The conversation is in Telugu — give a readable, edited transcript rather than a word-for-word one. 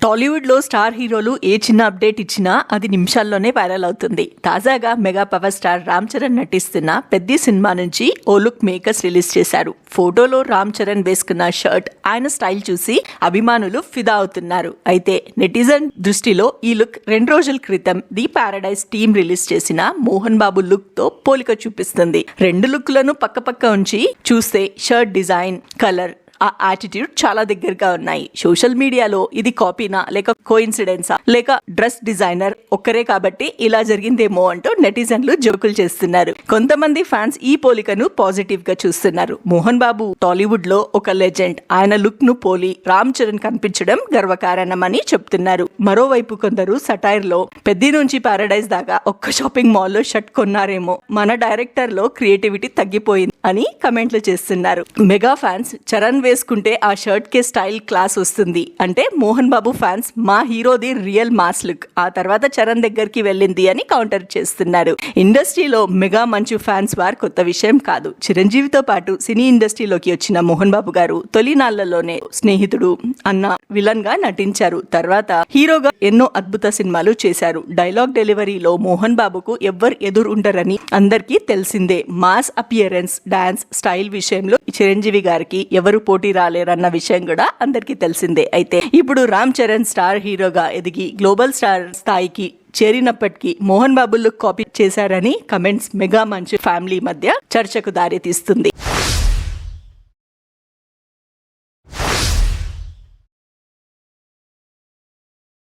టాలీవుడ్ లో స్టార్ హీరోలు ఏ చిన్న అప్డేట్ ఇచ్చినా అది నిమిషాల్లోనే వైరల్ అవుతుంది. తాజాగా mega power star Ram Charan నటిస్తున్న పెద్ది సినిమా నుంచి ఓ లుక్ మేకర్స్ రిలీజ్ చేశారు. ఫోటోలో రామ్ చరణ్ వేసుకున్న షర్ట్, ఆయన స్టైల్ చూసి అభిమానులు ఫిదా అవుతున్నారు. అయితే నెటిజన్ దృష్టిలో ఈ లుక్ 2 రోజుల క్రితం ది పారడైజ్ టీమ్ రిలీజ్ చేసిన మోహన్ బాబు లుక్ తో పోలిక చూపిస్తుంది. 2 లుక్లను పక్కపక్క ఉంచి చూస్తే షర్ట్ డిజైన్, కలర్, ఆ యాటిట్యూడ్ చాలా దగ్గరగా ఉన్నాయి. సోషల్ మీడియాలో ఇది కాపీనా లేక కోఇన్సిడెన్సా లేక డ్రెస్ డిజైనర్ ఒక్కరే కాబట్టి ఇలా జరిగిందేమో అంటూ నెటిజన్లు జోకులు చేస్తున్నారు. కొంతమంది ఫ్యాన్స్ ఈ పోలికను పాజిటివ్ గా చూస్తున్నారు. మోహన్ బాబు టాలీవుడ్ లో ఒక లెజెండ్. ఆయన లుక్ ను పోలి రామ్ చరణ్ కనిపించడం గర్వకారణమని చెప్తున్నారు. మరోవైపు కొందరు సటైర్ లో పెద్ది నుంచి పారడైజ్ దాకా ఒక్క షాపింగ్ మాల్ లో షర్ట్ కొన్నారేమో, మన డైరెక్టర్ లో క్రియేటివిటీ తగ్గిపోయింది అని కమెంట్లు చేస్తున్నారు. మెగా ఫ్యాన్స్ చరణ్ వేసుకుంటే ఆ షర్ట్ కే స్టైల్ క్లాస్ వస్తుంది అంటే మోహన్ బాబు ఫ్యాన్స్ మా హీరోది రియల్ మాస్ లుక్, ఆ తర్వాత చరణ్ దగ్గరికి వెళ్ళింది అని కౌంటర్ చేస్తున్నారు. ఇండస్ట్రీలో మెగా మంచు ఫ్యాన్స్ వార్ కొత్త విషయం కాదు. చిరంజీవితో పాటు సినీ ఇండస్ట్రీలోకి వచ్చిన మోహన్ బాబు గారు తొలి నాళ్లలోనే స్నేహితుడు అన్న విలన్ గా నటించారు. తర్వాత హీరోగా ఎన్నో అద్భుత సినిమాలు చేశారు. డైలాగ్ డెలివరీలో మోహన్ బాబుకు ఎవ్వరు ఎదురు ఉండరని అందరికీ తెలిసిందే. మాస్ అపియరెన్స్, డాన్స్ స్టైల్ విషయంలో చిరంజీవి గారికి ఎవరు పోటీ రాలేరన్న విషయం కూడా అందరికీ తెలిసిందే. అయితే ఇప్పుడు రామ్ చరణ్ స్టార్ హీరోగా ఎదిగి గ్లోబల్ స్టార్ స్థాయికి చేరినప్పటికీ మోహన్ బాబు లుక్ కాపీ చేశారని కమెంట్స్ మెగా మంచు ఫ్యామిలీ మధ్య చర్చకు దారి తీస్తుంది.